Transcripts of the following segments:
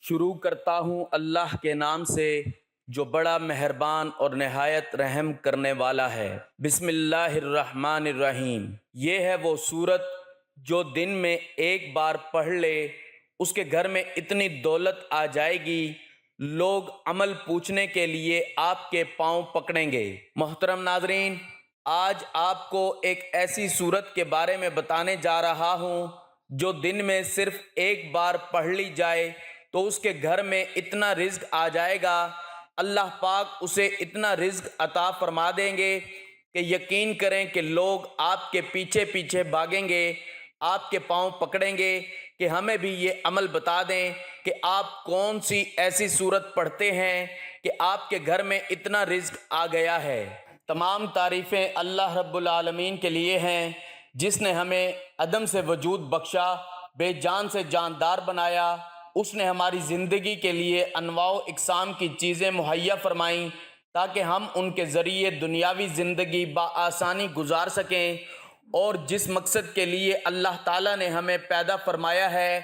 شروع کرتا ہوں اللہ کے نام سے جو بڑا مہربان اور نہایت رحم کرنے والا ہے۔ بسم اللہ الرحمن الرحیم۔ یہ ہے وہ سورت جو دن میں ایک بار پڑھ لے اس کے گھر میں اتنی دولت آ جائے گی، لوگ عمل پوچھنے کے لیے آپ کے پاؤں پکڑیں گے۔ محترم ناظرین، آج آپ کو ایک ایسی سورت کے بارے میں بتانے جا رہا ہوں جو دن میں صرف ایک بار پڑھ لی جائے تو اس کے گھر میں اتنا رزق آ جائے گا، اللہ پاک اسے اتنا رزق عطا فرما دیں گے کہ یقین کریں کہ لوگ آپ کے پیچھے پیچھے بھاگیں گے، آپ کے پاؤں پکڑیں گے کہ ہمیں بھی یہ عمل بتا دیں کہ آپ کون سی ایسی سورت پڑھتے ہیں کہ آپ کے گھر میں اتنا رزق آ گیا ہے۔ تمام تعریفیں اللہ رب العالمین کے لیے ہیں جس نے ہمیں عدم سے وجود بخشا، بے جان سے جاندار بنایا۔ اس نے ہماری زندگی کے لیے انواع و اقسام کی چیزیں مہیا فرمائیں تاکہ ہم ان کے ذریعے دنیاوی زندگی بآسانی گزار سکیں، اور جس مقصد کے لیے اللہ تعالیٰ نے ہمیں پیدا فرمایا ہے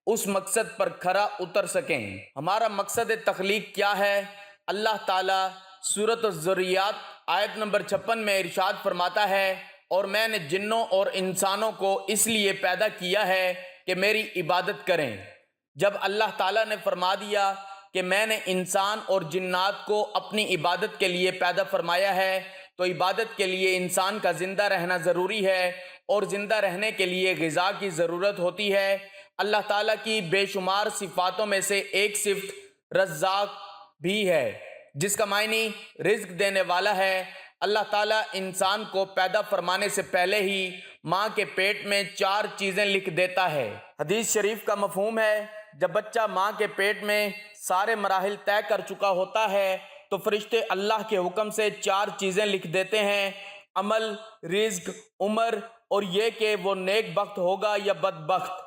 اس مقصد پر کھرا اتر سکیں۔ ہمارا مقصد تخلیق کیا ہے؟ اللہ تعالیٰ سورۃ الذریات آیت نمبر 56 میں ارشاد فرماتا ہے، اور میں نے جنوں اور انسانوں کو اس لیے پیدا کیا ہے کہ میری عبادت کریں۔ جب اللہ تعالیٰ نے فرما دیا کہ میں نے انسان اور جنات کو اپنی عبادت کے لیے پیدا فرمایا ہے تو عبادت کے لیے انسان کا زندہ رہنا ضروری ہے، اور زندہ رہنے کے لیے غذا کی ضرورت ہوتی ہے۔ اللہ تعالیٰ کی بے شمار صفاتوں میں سے ایک صفت رزاق بھی ہے جس کا معنی رزق دینے والا ہے۔ اللہ تعالیٰ انسان کو پیدا فرمانے سے پہلے ہی ماں کے پیٹ میں 4 چیزیں لکھ دیتا ہے۔ حدیث شریف کا مفہوم ہے جب بچہ ماں کے پیٹ میں سارے مراحل طے کر چکا ہوتا ہے تو فرشتے اللہ کے حکم سے 4 چیزیں لکھ دیتے ہیں: عمل، رزق، عمر، اور یہ کہ وہ نیک بخت ہوگا یا بدبخت۔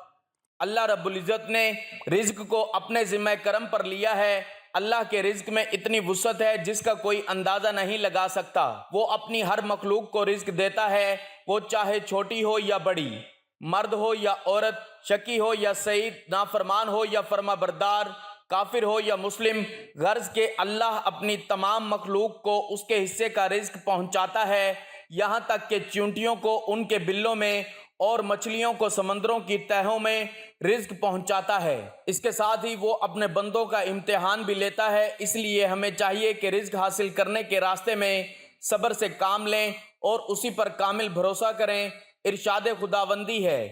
اللہ رب العزت نے رزق کو اپنے ذمہ کرم پر لیا ہے۔ اللہ کے رزق میں اتنی وسعت ہے جس کا کوئی اندازہ نہیں لگا سکتا۔ وہ اپنی ہر مخلوق کو رزق دیتا ہے، وہ چاہے چھوٹی ہو یا بڑی، مرد ہو یا عورت، شقی ہو یا سعید، نافرمان ہو یا فرما بردار، کافر ہو یا مسلم۔ غرض کہ اللہ اپنی تمام مخلوق کو اس کے حصے کا رزق پہنچاتا ہے، یہاں تک کہ چیونٹیوں کو ان کے بلوں میں اور مچھلیوں کو سمندروں کی تہوں میں رزق پہنچاتا ہے۔ اس کے ساتھ ہی وہ اپنے بندوں کا امتحان بھی لیتا ہے، اس لیے ہمیں چاہیے کہ رزق حاصل کرنے کے راستے میں صبر سے کام لیں اور اسی پر کامل بھروسہ کریں۔ ارشاد خداوندی ہے،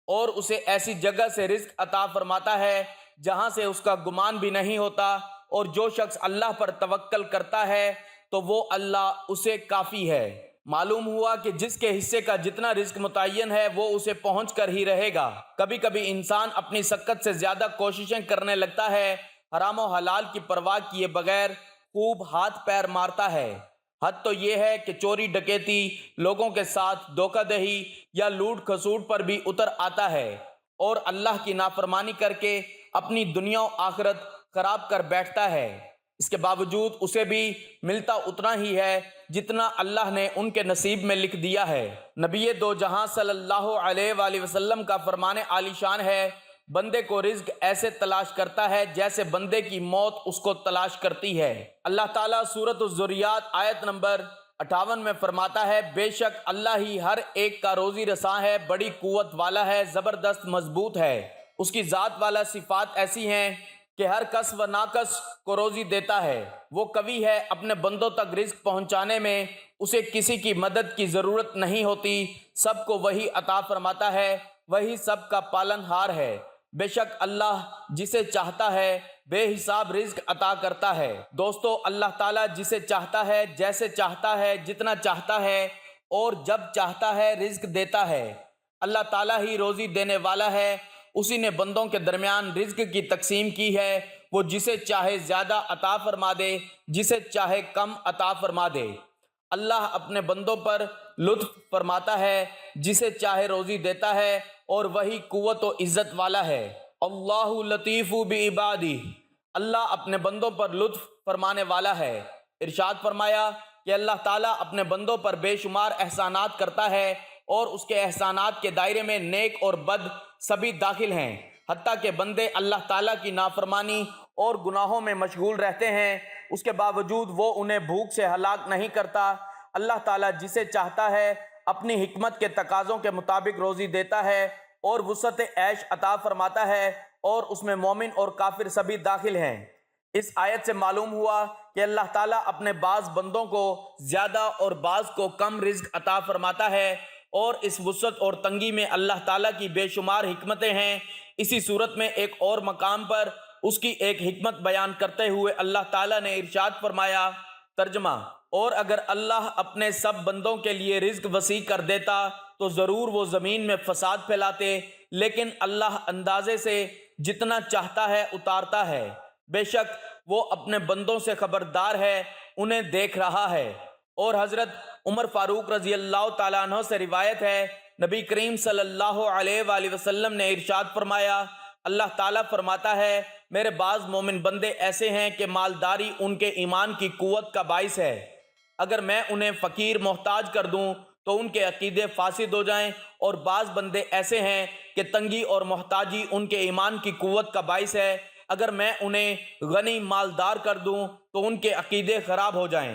اور اسے ایسی جگہ سے رزق عطا فرماتا ہے جہاں سے اس کا گمان بھی نہیں ہوتا، اور جو شخص اللہ پر توکل کرتا ہے تو وہ اللہ اسے کافی ہے۔ معلوم ہوا کہ جس کے حصے کا جتنا رزق متعین ہے وہ اسے پہنچ کر ہی رہے گا۔ کبھی کبھی انسان اپنی سکت سے زیادہ کوششیں کرنے لگتا ہے، حرام و حلال کی پرواہ کیے بغیر خوب ہاتھ پیر مارتا ہے۔ حد تو یہ ہے کہ چوری ڈکیتی، لوگوں کے ساتھ دھوکہ دہی یا لوٹ کھسوٹ پر بھی اتر آتا ہے، اور اللہ کی نافرمانی کر کے اپنی دنیا و آخرت خراب کر بیٹھتا ہے۔ اس کے باوجود اسے بھی ملتا اتنا ہی ہے جتنا اللہ نے ان کے نصیب میں لکھ دیا ہے۔ نبی دو جہاں صلی اللہ علیہ وآلہ وسلم کا فرمان عالی شان ہے، بندے کو رزق ایسے تلاش کرتا ہے جیسے بندے کی موت اس کو تلاش کرتی ہے۔ اللہ تعالیٰ سورۃ الذریات آیت نمبر 58 میں فرماتا ہے، بے شک اللہ ہی ہر ایک کا روزی رساں ہے، بڑی قوت والا ہے، زبردست مضبوط ہے۔ اس کی ذات والا صفات ایسی ہیں کہ ہر کس و ناکس کو روزی دیتا ہے۔ وہ قوی ہے، اپنے بندوں تک رزق پہنچانے میں اسے کسی کی مدد کی ضرورت نہیں ہوتی، سب کو وہی عطا فرماتا ہے، وہی سب کا پالن ہار ہے۔ بے شک اللہ جسے چاہتا ہے بے حساب رزق عطا کرتا ہے۔ دوستو، اللہ تعالیٰ جسے چاہتا ہے، جیسے چاہتا ہے، جتنا چاہتا ہے اور جب چاہتا ہے رزق دیتا ہے۔ اللہ تعالیٰ ہی روزی دینے والا ہے، اسی نے بندوں کے درمیان رزق کی تقسیم کی ہے۔ وہ جسے چاہے زیادہ عطا فرما دے، جسے چاہے کم عطا فرما دے۔ اللہ اپنے بندوں پر لطف فرماتا ہے، جسے چاہے روزی دیتا ہے، اور وہی قوت و عزت والا ہے۔ اللہ لطیف بعبادہ، اللہ اپنے بندوں پر لطف فرمانے والا ہے۔ ارشاد فرمایا کہ اللہ تعالیٰ اپنے بندوں پر بے شمار احسانات کرتا ہے، اور اس کے احسانات کے دائرے میں نیک اور بد سبھی داخل ہیں۔ حتیٰ کہ بندے اللہ تعالیٰ کی نافرمانی اور گناہوں میں مشغول رہتے ہیں، اس کے باوجود وہ انہیں بھوک سے ہلاک نہیں کرتا۔ اللہ تعالیٰ جسے چاہتا ہے اپنی حکمت کے تقاضوں کے مطابق روزی دیتا ہے اور وسعت عیش عطا فرماتا ہے، اور اس میں مومن اور کافر سبھی داخل ہیں۔ اس آیت سے معلوم ہوا کہ اللہ تعالیٰ اپنے بعض بندوں کو زیادہ اور بعض کو کم رزق عطا فرماتا ہے، اور اس وسعت اور تنگی میں اللہ تعالیٰ کی بے شمار حکمتیں ہیں۔ اسی صورت میں ایک اور مقام پر اس کی ایک حکمت بیان کرتے ہوئے اللہ تعالیٰ نے ارشاد فرمایا، ترجمہ: اور اگر اللہ اپنے سب بندوں کے لیے رزق وسیع کر دیتا تو ضرور وہ زمین میں فساد پھیلاتے، لیکن اللہ اندازے سے جتنا چاہتا ہے اتارتا ہے، بے شک وہ اپنے بندوں سے خبردار ہے، انہیں دیکھ رہا ہے۔ اور حضرت عمر فاروق رضی اللہ تعالیٰ عنہ سے روایت ہے، نبی کریم صلی اللہ علیہ وآلہ وسلم نے ارشاد فرمایا، اللہ تعالیٰ فرماتا ہے، میرے بعض مومن بندے ایسے ہیں کہ مالداری ان کے ایمان کی قوت کا باعث ہے، اگر میں انہیں فقیر محتاج کر دوں تو ان کے عقیدے فاسد ہو جائیں، اور بعض بندے ایسے ہیں کہ تنگی اور محتاجی ان کے ایمان کی قوت کا باعث ہے، اگر میں انہیں غنی مالدار کر دوں تو ان کے عقیدے خراب ہو جائیں۔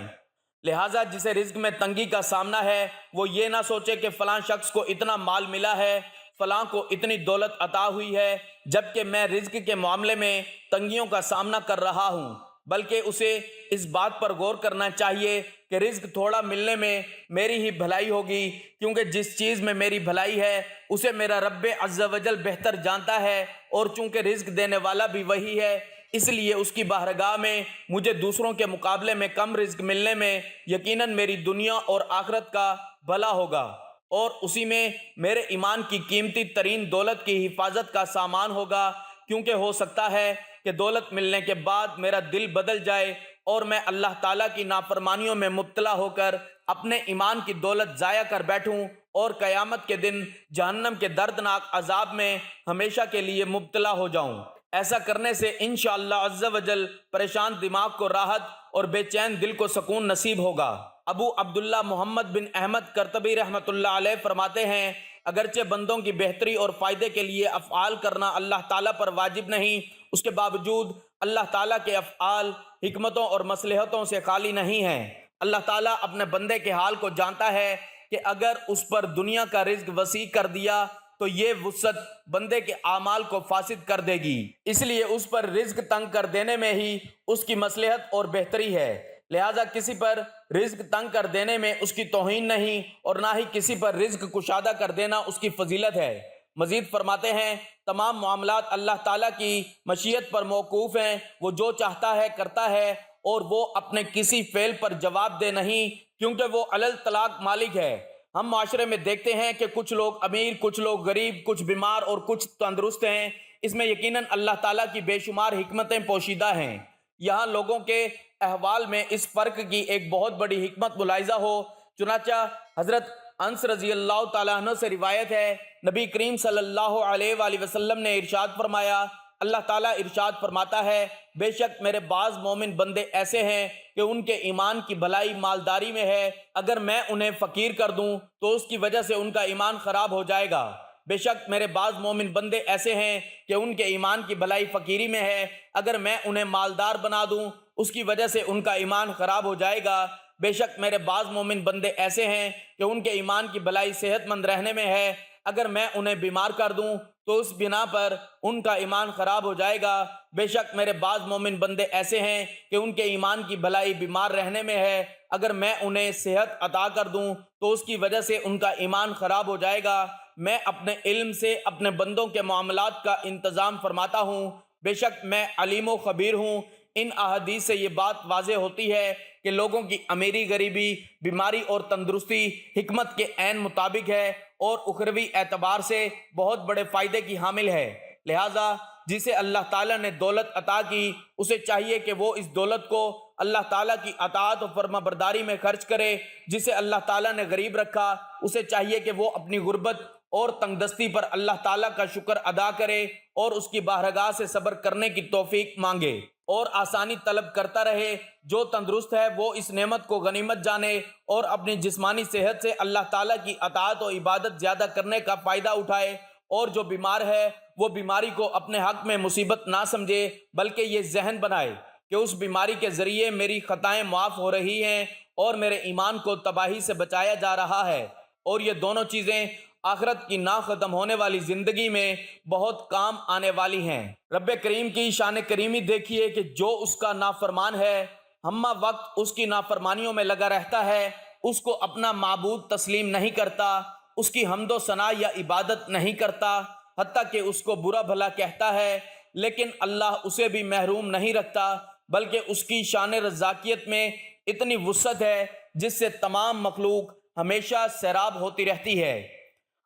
لہٰذا جسے رزق میں تنگی کا سامنا ہے وہ یہ نہ سوچے کہ فلاں شخص کو اتنا مال ملا ہے، فلاں کو اتنی دولت عطا ہوئی ہے، جبکہ میں رزق کے معاملے میں تنگیوں کا سامنا کر رہا ہوں، بلکہ اسے اس بات پر غور کرنا چاہیے کہ رزق تھوڑا ملنے میں میری ہی بھلائی ہوگی، کیونکہ جس چیز میں میری بھلائی ہے اسے میرا رب عز و جل بہتر جانتا ہے، اور چونکہ رزق دینے والا بھی وہی ہے، اس لیے اس کی بارگاہ میں مجھے دوسروں کے مقابلے میں کم رزق ملنے میں یقیناً میری دنیا اور آخرت کا بھلا ہوگا، اور اسی میں میرے ایمان کی قیمتی ترین دولت کی حفاظت کا سامان ہوگا، کیونکہ ہو سکتا ہے کہ دولت ملنے کے بعد میرا دل بدل جائے اور میں اللہ تعالیٰ کی نافرمانیوں میں مبتلا ہو کر اپنے ایمان کی دولت ضائع کر بیٹھوں اور قیامت کے دن جہنم کے دردناک عذاب میں ہمیشہ کے لیے مبتلا ہو جاؤں۔ ایسا کرنے سے انشاءاللہ عز و جل پریشان دماغ کو راحت اور بے چین دل کو سکون نصیب ہوگا۔ ابو عبداللہ محمد بن احمد کرتبی رحمۃ اللہ علیہ فرماتے ہیں، اگرچہ بندوں کی بہتری اور فائدے کے لیے افعال کرنا اللہ تعالیٰ پر واجب نہیں، اس کے باوجود اللہ تعالیٰ کے افعال حکمتوں اور مصلحتوں سے خالی نہیں ہیں۔ اللہ تعالیٰ اپنے بندے کے حال کو جانتا ہے کہ اگر اس پر دنیا کا رزق وسیع کر دیا تو یہ وسعت بندے کے اعمال کو فاسد کر دے گی، اس لیے اس پر رزق تنگ کر دینے میں ہی اس کی مصلحت اور بہتری ہے۔ لہٰذا کسی پر رزق تنگ کر دینے میں اس کی توہین نہیں، اور نہ ہی کسی پر رزق کشادہ کر دینا اس کی فضیلت ہے۔ مزید فرماتے ہیں، تمام معاملات اللہ تعالیٰ کی مشیت پر موقوف ہیں، وہ جو چاہتا ہے کرتا ہے، اور وہ اپنے کسی فعل پر جواب دہ نہیں، کیونکہ وہ علی الطلاق مالک ہے۔ ہم معاشرے میں دیکھتے ہیں کہ کچھ لوگ امیر، کچھ لوگ غریب، کچھ بیمار اور کچھ تندرست ہیں، اس میں یقیناً اللہ تعالیٰ کی بے شمار حکمتیں پوشیدہ ہیں۔ یہاں لوگوں کے احوال میں اس فرق کی ایک بہت بڑی حکمت ملاحظہ ہو، چنانچہ حضرت انس رضی اللہ تعالیٰ عنہ سے روایت ہے، نبی کریم صلی اللہ علیہ وآلہ وسلم نے ارشاد فرمایا، اللہ تعالیٰ ارشاد فرماتا ہے، بے شک میرے بعض مومن بندے ایسے ہیں کہ ان کے ایمان کی بھلائی مالداری میں ہے، اگر میں انہیں فقیر کر دوں تو اس کی وجہ سے ان کا ایمان خراب ہو جائے گا۔ بے شک میرے بعض مومن بندے ایسے ہیں کہ ان کے ایمان کی بھلائی فقیری میں ہے، اگر میں انہیں مالدار بنا دوں اس کی وجہ سے ان کا ایمان خراب ہو جائے گا۔ بے شک میرے بعض مومن بندے ایسے ہیں کہ ان کے ایمان کی بھلائی صحت مند رہنے میں ہے، اگر میں انہیں بیمار کر دوں تو اس بنا پر ان کا ایمان خراب ہو جائے گا۔ بے شک میرے بعض مومن بندے ایسے ہیں کہ ان کے ایمان کی بھلائی بیمار رہنے میں ہے، اگر میں انہیں صحت عطا کر دوں تو اس کی وجہ سے ان کا ایمان خراب ہو جائے گا۔ میں اپنے علم سے اپنے بندوں کے معاملات کا انتظام فرماتا ہوں، بے شک میں علیم و خبیر ہوں۔ ان احادیث سے یہ بات واضح ہوتی ہے کہ لوگوں کی امیری غریبی، بیماری اور تندرستی حکمت کے عین مطابق ہے اور اخروی اعتبار سے بہت بڑے فائدے کی حامل ہے۔ لہٰذا جسے اللہ تعالیٰ نے دولت عطا کی اسے چاہیے کہ وہ اس دولت کو اللہ تعالیٰ کی اطاعت و فرما برداری میں خرچ کرے۔ جسے اللہ تعالیٰ نے غریب رکھا اسے چاہیے کہ وہ اپنی غربت اور تنگ دستی پر اللہ تعالیٰ کا شکر ادا کرے اور اس کی بارگاہ سے صبر کرنے کی توفیق مانگے اور آسانی طلب کرتا رہے۔ جو تندرست ہے وہ اس نعمت کو غنیمت جانے اور اپنی جسمانی صحت سے اللہ تعالیٰ کی اطاعت و عبادت زیادہ کرنے کا فائدہ اٹھائے، اور جو بیمار ہے وہ بیماری کو اپنے حق میں مصیبت نہ سمجھے، بلکہ یہ ذہن بنائے کہ اس بیماری کے ذریعے میری خطائیں معاف ہو رہی ہیں اور میرے ایمان کو تباہی سے بچایا جا رہا ہے، اور یہ دونوں چیزیں آخرت کی نہ ختم ہونے والی زندگی میں بہت کام آنے والی ہیں۔ رب کریم کی شان کریمی دیکھیے کہ جو اس کا نافرمان ہے ہمہ وقت اس کی نافرمانیوں میں لگا رہتا ہے، اس کو اپنا معبود تسلیم نہیں کرتا، اس کی حمد و ثنا یا عبادت نہیں کرتا، حتیٰ کہ اس کو برا بھلا کہتا ہے، لیکن اللہ اسے بھی محروم نہیں رکھتا، بلکہ اس کی شان رزاقیت میں اتنی وسعت ہے جس سے تمام مخلوق ہمیشہ سیراب ہوتی رہتی ہے۔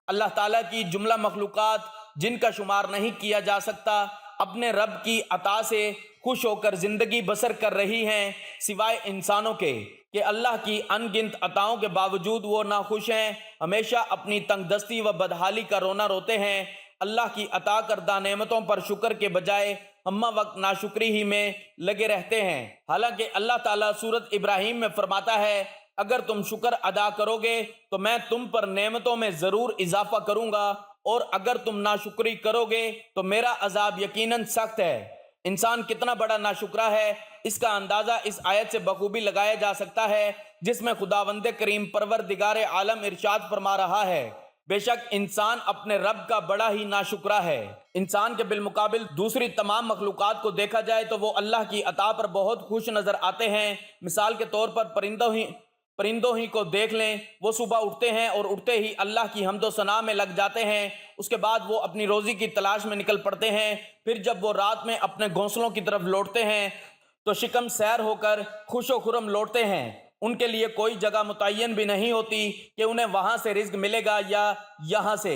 اللہ تعالیٰ کی جملہ مخلوقات جن کا شمار نہیں کیا جا سکتا اپنے رب کی عطا سے خوش ہو کر زندگی بسر کر رہی ہیں، سوائے انسانوں کے کہ اللہ کی ان گنت عطاؤں کے باوجود وہ ناخوش ہیں، ہمیشہ اپنی تنگ دستی و بدحالی کا رونا روتے ہیں۔ اللہ کی عطا کردہ نعمتوں پر شکر کے بجائے ہمہ وقت ناشکری ہی میں لگے رہتے ہیں، حالانکہ اللہ تعالیٰ سورۃ ابراہیم میں فرماتا ہے اگر تم شکر ادا کرو گے تو میں تم پر نعمتوں میں ضرور اضافہ کروں گا، اور اگر تم ناشکری کرو گے تو میرا عذاب یقیناً سخت ہے۔ انسان کتنا بڑا ناشکرا ہے اس کا اندازہ اس آیت سے بخوبی لگایا جا سکتا ہے، جس میں خداوند کریم پروردگار عالم ارشاد فرما رہا ہے بے شک انسان اپنے رب کا بڑا ہی ناشکرا ہے۔ انسان کے بالمقابل دوسری تمام مخلوقات کو دیکھا جائے تو وہ اللہ کی عطا پر بہت خوش نظر آتے ہیں۔ مثال کے طور پر پرندوں ہی کو دیکھ لیں، وہ صبح اٹھتے ہیں اور اٹھتے ہی اللہ کی حمد و ثنا میں لگ جاتے ہیں، اس کے بعد وہ اپنی روزی کی تلاش میں نکل پڑتے ہیں، پھر جب وہ رات میں اپنے گھونسلوں کی طرف لوٹتے ہیں تو شکم سیر ہو کر خوش و خرم لوٹتے ہیں۔ ان کے لیے کوئی جگہ متعین بھی نہیں ہوتی کہ انہیں وہاں سے رزق ملے گا یا یہاں سے،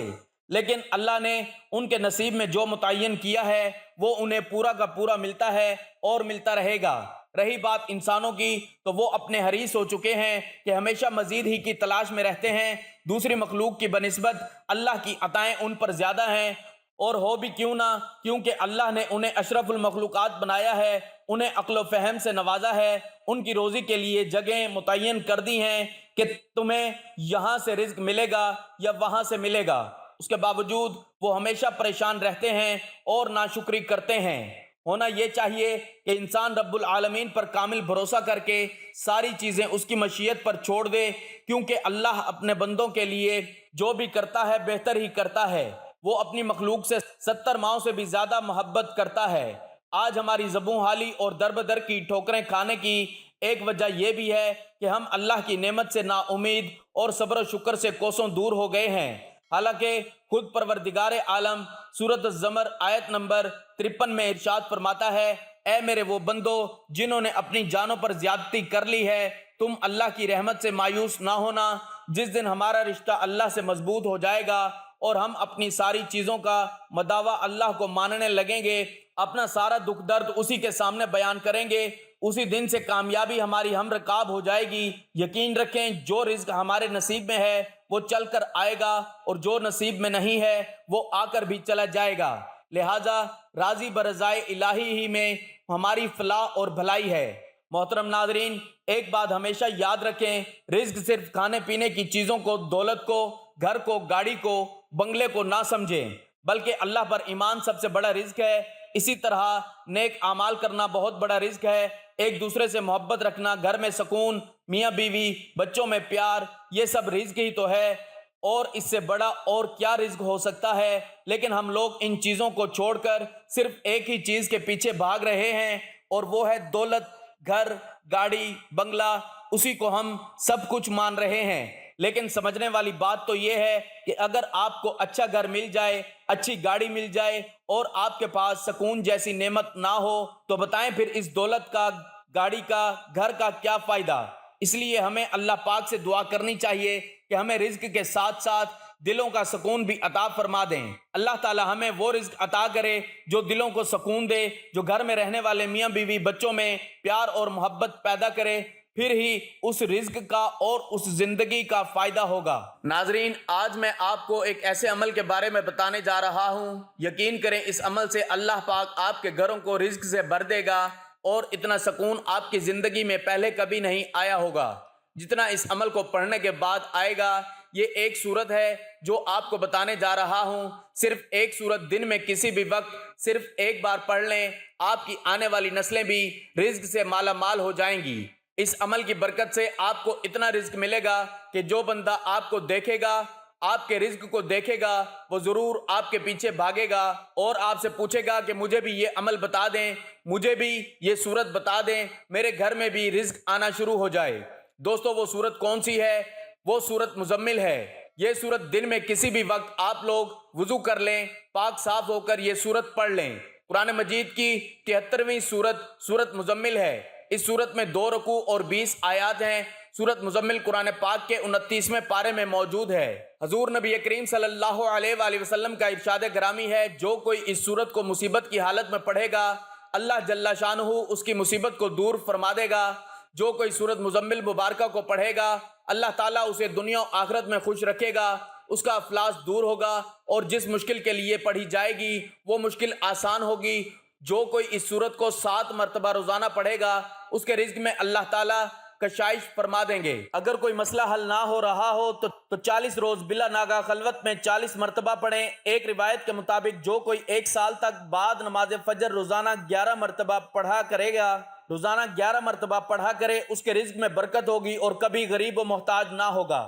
لیکن اللہ نے ان کے نصیب میں جو متعین کیا ہے وہ انہیں پورا کا پورا ملتا ہے اور ملتا رہے گا۔ رہی بات انسانوں کی تو وہ اپنے حریص ہو چکے ہیں کہ ہمیشہ مزید ہی کی تلاش میں رہتے ہیں۔ دوسری مخلوق کی بنسبت اللہ کی عطائیں ان پر زیادہ ہیں، اور ہو بھی کیوں نہ، کیونکہ اللہ نے انہیں اشرف المخلوقات بنایا ہے، انہیں عقل و فہم سے نوازا ہے، ان کی روزی کے لیے جگہیں متعین کر دی ہیں کہ تمہیں یہاں سے رزق ملے گا یا وہاں سے ملے گا، اس کے باوجود وہ ہمیشہ پریشان رہتے ہیں اور ناشکری کرتے ہیں۔ ہونا یہ چاہیے کہ انسان رب العالمین پر کامل بھروسہ کر کے ساری چیزیں اس کی مشیت پر چھوڑ دے، کیونکہ اللہ اپنے بندوں کے لیے جو بھی کرتا ہے بہتر ہی کرتا ہے، وہ اپنی مخلوق سے 70 ماؤں سے بھی زیادہ محبت کرتا ہے۔ آج ہماری زبوں حالی اور در بدر کی ٹھوکریں کھانے کی ایک وجہ یہ بھی ہے کہ ہم اللہ کی نعمت سے نا امید اور صبر و شکر سے کوسوں دور ہو گئے ہیں، حالانکہ خود پروردگار عالم سورۃ الزمر آیت نمبر 53 میں ارشاد فرماتا ہے اے میرے وہ بندو جنہوں نے اپنی جانوں پر زیادتی کر لی ہے، تم اللہ کی رحمت سے مایوس نہ ہونا، جس دن ہمارا رشتہ اللہ سے مضبوط ہو جائے گا اور ہم اپنی ساری چیزوں کا مداوا اللہ کو ماننے لگیں گے، اپنا سارا دکھ درد اسی کے سامنے بیان کریں گے، اسی دن سے کامیابی ہماری ہم رکاب ہو جائے گی۔ یقین رکھیں جو رزق ہمارے نصیب میں ہے وہ چل کر آئے گا، اور جو نصیب میں نہیں ہے وہ آ کر بھی چلا جائے گا، لہٰذا راضی برضائے الہی ہی میں ہماری فلاح اور بھلائی ہے۔ محترم ناظرین، ایک بات ہمیشہ یاد رکھیں، رزق صرف کھانے پینے کی چیزوں کو، دولت کو، گھر کو، گاڑی کو، بنگلے کو نہ سمجھیں، بلکہ اللہ پر ایمان سب سے بڑا رزق ہے۔ اسی طرح نیک اعمال کرنا بہت بڑا رزق ہے، ایک دوسرے سے محبت رکھنا، گھر میں سکون، میاں بیوی بچوں میں پیار، یہ سب رزق ہی تو ہے، اور اس سے بڑا اور کیا رزق ہو سکتا ہے؟ لیکن ہم لوگ ان چیزوں کو چھوڑ کر صرف ایک ہی چیز کے پیچھے بھاگ رہے ہیں، اور وہ ہے دولت، گھر، گاڑی، بنگلہ، اسی کو ہم سب کچھ مان رہے ہیں۔ لیکن سمجھنے والی بات تو یہ ہے کہ اگر آپ کو اچھا گھر مل جائے، اچھی گاڑی مل جائے اور آپ کے پاس سکون جیسی نعمت نہ ہو تو بتائیں پھر اس دولت کا، گاڑی کا، گھر کا کیا فائدہ؟ اس لیے ہمیں اللہ پاک سے دعا کرنی چاہیے کہ ہمیں رزق کے ساتھ ساتھ دلوں کا سکون بھی عطا فرما دیں۔ اللہ تعالی ہمیں وہ رزق عطا کرے جو دلوں کو سکون دے، جو گھر میں رہنے والے میاں بیوی بچوں میں پیار اور محبت پیدا کرے، پھر ہی اس رزق کا اور اس زندگی کا فائدہ ہوگا۔ ناظرین، آج میں آپ کو ایک ایسے عمل کے بارے میں بتانے جا رہا ہوں، یقین کریں اس عمل سے اللہ پاک آپ کے گھروں کو رزق سے بھر دے گا، اور اتنا سکون آپ کی زندگی میں پہلے کبھی نہیں آیا ہوگا جتنا اس عمل کو پڑھنے کے بعد آئے گا۔ یہ ایک صورت ہے جو آپ کو بتانے جا رہا ہوں۔ صرف ایک صورت دن میں کسی بھی وقت صرف ایک بار پڑھ لیں، آپ کی آنے والی نسلیں بھی رزق سے مالا مال ہو جائیں گی۔ اس عمل کی برکت سے آپ کو اتنا رزق ملے گا کہ جو بندہ آپ کو دیکھے گا، آپ کے رزق کو دیکھے گا، وہ ضرور آپ کے پیچھے بھاگے گا اور آپ سے پوچھے گا کہ مجھے بھی یہ عمل بتا دیں، مجھے بھی یہ صورت بتا دیں، میرے گھر میں بھی رزق آنا شروع ہو جائے۔ دوستو وہ صورت کون سی ہے؟ وہ صورت مزمل ہے۔ یہ صورت دن میں کسی بھی وقت آپ لوگ وضو کر لیں، پاک صاف ہو کر یہ صورت پڑھ لیں۔ قرآن مجید کی 73ویں صورت مزمل ہے۔ اس صورت میں 2 رکوع اور 20 آیات ہیں۔ سورت مزمل قرآن پاک کے 29ویں پارے میں موجود ہے۔ حضور نبی کریم صلی اللہ علیہ وآلہ وسلم کا ارشاد گرامی ہے، جو کوئی اس صورت کو مصیبت کی حالت میں پڑھے گا، اللہ جل شانہ اس کی مصیبت کو دور فرما دے گا۔ جو کوئی سورت مزمل مبارکہ کو پڑھے گا، اللہ تعالیٰ اسے دنیا و آخرت میں خوش رکھے گا، اس کا افلاس دور ہوگا، اور جس مشکل کے لیے پڑھی جائے گی وہ مشکل آسان ہوگی۔ جو کوئی اس سورت کو 7 مرتبہ روزانہ پڑھے گا، اس کے رزق میں اللہ تعالیٰ کشائش فرما دیں گے۔ اگر کوئی مسئلہ حل نہ ہو رہا ہو تو 40 روز بلا ناگا خلوت میں 40 مرتبہ پڑھیں۔ ایک روایت کے مطابق جو کوئی 1 سال تک بعد نماز فجر روزانہ 11 مرتبہ پڑھا کرے گا، روزانہ 11 مرتبہ پڑھا کرے، اس کے رزق میں برکت ہوگی اور کبھی غریب و محتاج نہ ہوگا۔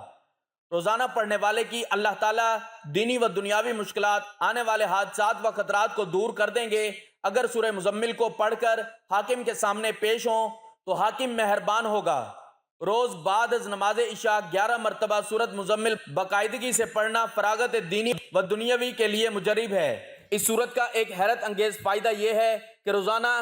روزانہ پڑھنے والے کی اللہ تعالیٰ دینی و دنیاوی مشکلات، آنے والے حادثات و خطرات کو دور کر دیں گے۔ اگر سورہ مزمل کو پڑھ کر حاکم کے سامنے پیش ہوں تو حاکم مہربان ہوگا۔ روز بعد از نماز عشاء 11 مرتبہ سورت مزمل باقاعدگی سے پڑھنا فراغت دینی و دنیاوی کے لیے مجرب ہے۔ اس سورت کا ایک حیرت انگیز فائدہ یہ ہے کہ روزانہ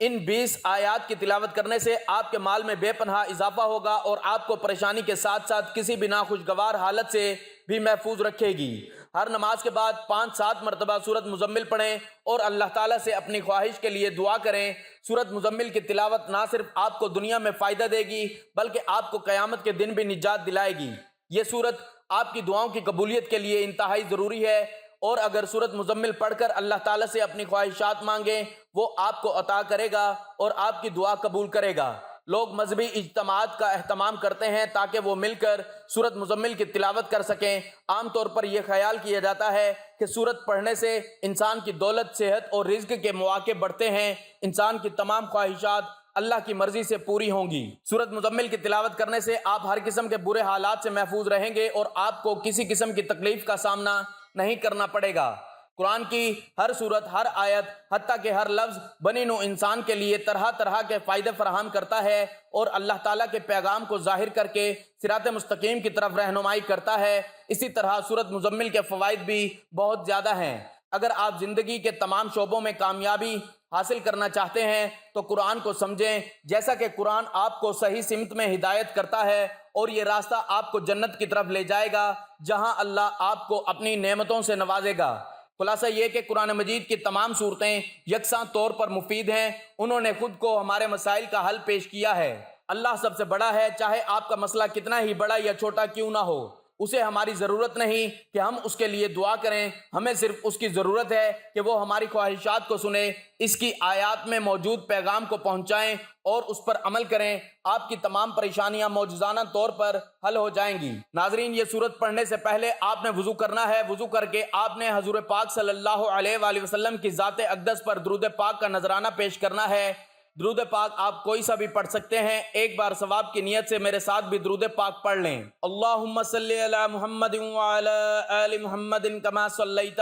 ان 20 آیات کی تلاوت کرنے سے آپ کے مال میں بے پناہ اضافہ ہوگا اور آپ کو پریشانی کے ساتھ ساتھ کسی بھی ناخوشگوار حالت سے بھی محفوظ رکھے گی۔ ہر نماز کے بعد 5-7 مرتبہ سورت مزمل پڑھیں اور اللہ تعالیٰ سے اپنی خواہش کے لیے دعا کریں۔ سورت مزمل کی تلاوت نہ صرف آپ کو دنیا میں فائدہ دے گی بلکہ آپ کو قیامت کے دن بھی نجات دلائے گی۔ یہ سورت آپ کی دعاؤں کی قبولیت کے لیے انتہائی ضروری ہے، اور اگر سورت مزمل پڑھ کر اللہ تعالیٰ سے اپنی خواہشات مانگیں وہ آپ کو عطا کرے گا اور آپ کی دعا قبول کرے گا۔ لوگ مذہبی اجتماعات کا اہتمام کرتے ہیں تاکہ وہ مل کر سورت مزمل کی تلاوت کر سکیں۔ عام طور پر یہ خیال کیا جاتا ہے کہ سورت پڑھنے سے انسان کی دولت، صحت اور رزق کے مواقع بڑھتے ہیں، انسان کی تمام خواہشات اللہ کی مرضی سے پوری ہوں گی۔ سورت مزمل کی تلاوت کرنے سے آپ ہر قسم کے برے حالات سے محفوظ رہیں گے اور آپ کو کسی قسم کی تکلیف کا سامنا نہیں کرنا پڑے گا۔ قرآن کی ہر سورت، ہر آیت، حتیٰ کہ ہر لفظ بنی نوع انسان کے لیے طرح طرح کے فائدے فراہم کرتا ہے اور اللہ تعالیٰ کے پیغام کو ظاہر کر کے صراط مستقیم کی طرف رہنمائی کرتا ہے۔ اسی طرح سورت مزمل کے فوائد بھی بہت زیادہ ہیں۔ اگر آپ زندگی کے تمام شعبوں میں کامیابی حاصل کرنا چاہتے ہیں تو قرآن کو سمجھیں، جیسا کہ قرآن آپ کو صحیح سمت میں ہدایت کرتا ہے اور یہ راستہ آپ کو جنت کی طرف لے جائے گا جہاں اللہ آپ کو اپنی نعمتوں سے نوازے گا۔ خلاصہ یہ کہ قرآن مجید کی تمام صورتیں یکساں طور پر مفید ہیں۔ انہوں نے خود کو ہمارے مسائل کا حل پیش کیا ہے۔ اللہ سب سے بڑا ہے، چاہے آپ کا مسئلہ کتنا ہی بڑا یا چھوٹا کیوں نہ ہو۔ اسے ہماری ضرورت نہیں کہ ہم اس کے لیے دعا کریں، ہمیں صرف اس کی ضرورت ہے کہ وہ ہماری خواہشات کو سنیں، اس کی آیات میں موجود پیغام کو پہنچائیں اور اس پر عمل کریں۔ آپ کی تمام پریشانیاں معجزانہ طور پر حل ہو جائیں گی۔ ناظرین، یہ سورت پڑھنے سے پہلے آپ نے وضو کرنا ہے۔ وضو کر کے آپ نے حضور پاک صلی اللہ علیہ وآلہ وسلم کی ذات اقدس پر درود پاک کا نذرانہ پیش کرنا ہے۔ درود پاک آپ کوئی سا بھی پڑھ سکتے ہیں۔ ایک بار ثواب کی نیت سے میرے ساتھ بھی درود پاک پڑھ لیں۔ اللہم صلی علی محمد وعلی آل محمد کما صلیت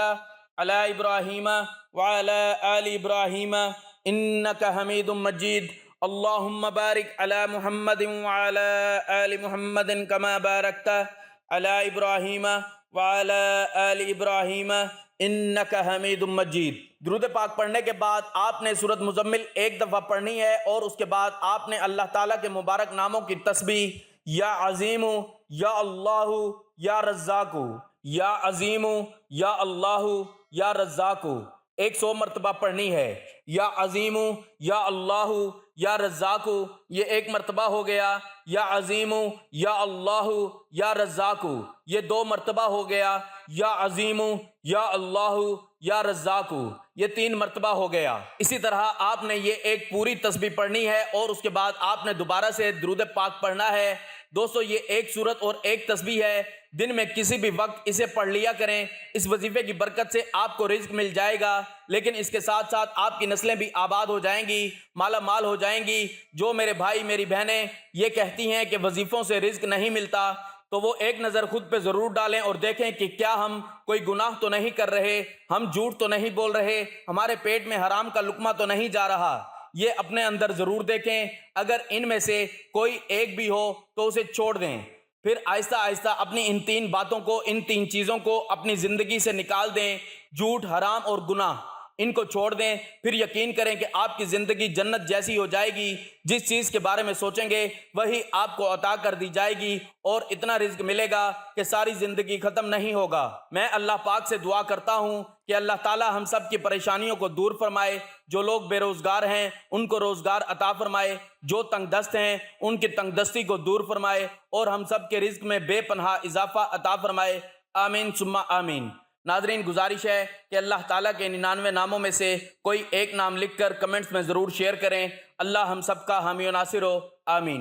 علی ابراہیم وعلی آل ابراہیم انک حمید مجید۔ اللہم بارک علی محمد وعلی آل محمد کما بارکت علی ابراہیم وعلی آل ابراہیم انک حمید مجید۔ درود پاک پڑھنے کے بعد آپ نے سورت مزمل ایک دفعہ پڑھنی ہے اور اس کے بعد آپ نے اللہ تعالیٰ کے مبارک ناموں کی تسبیح یا عظیم، یا اللہ، یا رزاق، یا عظیم، یا اللہ، یا رزاق 100 مرتبہ پڑھنی ہے۔ یا عظیم، یا اللہ، یا رزاق یہ 1 مرتبہ ہو گیا۔ یا عظیم، یا اللہ، یا رزاق یہ 2 مرتبہ ہو گیا۔ یا عظیم، یا اللہ، یا رزاق یہ 3 مرتبہ ہو گیا۔ اسی طرح آپ نے یہ ایک پوری تسبیح پڑھنی ہے اور اس کے بعد آپ نے دوبارہ سے درود پاک پڑھنا ہے۔ دوستو یہ ایک سورت اور ایک تسبیح ہے، دن میں کسی بھی وقت اسے پڑھ لیا کریں، اس وظیفے کی برکت سے آپ کو رزق مل جائے گا، لیکن اس کے ساتھ ساتھ آپ کی نسلیں بھی آباد ہو جائیں گی، مالا مال ہو جائیں گی۔ جو میرے بھائی میری بہنیں یہ کہتی ہیں کہ وظیفوں سے رزق نہیں ملتا، تو وہ ایک نظر خود پہ ضرور ڈالیں اور دیکھیں کہ کیا ہم کوئی گناہ تو نہیں کر رہے، ہم جھوٹ تو نہیں بول رہے، ہمارے پیٹ میں حرام کا لقمہ تو نہیں جا رہا۔ یہ اپنے اندر ضرور دیکھیں، اگر ان میں سے کوئی ایک بھی ہو تو اسے چھوڑ دیں، پھر آہستہ آہستہ اپنی ان تین باتوں کو، ان تین چیزوں کو اپنی زندگی سے نکال دیں، جھوٹ، حرام اور گناہ، ان کو چھوڑ دیں، پھر یقین کریں کہ آپ کی زندگی جنت جیسی ہو جائے گی۔ جس چیز کے بارے میں سوچیں گے وہی آپ کو عطا کر دی جائے گی، اور اتنا رزق ملے گا کہ ساری زندگی ختم نہیں ہوگا۔ میں اللہ پاک سے دعا کرتا ہوں کہ اللہ تعالی ہم سب کی پریشانیوں کو دور فرمائے، جو لوگ بے روزگار ہیں ان کو روزگار عطا فرمائے، جو تنگ دست ہیں ان کی تنگ دستی کو دور فرمائے، اور ہم سب کے رزق میں بے پناہ اضافہ عطا فرمائے، آمین ثم آمین۔ ناظرین گزارش ہے کہ اللہ تعالیٰ کے 99 ناموں میں سے کوئی ایک نام لکھ کر کمنٹس میں ضرور شیئر کریں۔ اللہ ہم سب کا حامی و ناصر ہو، آمین۔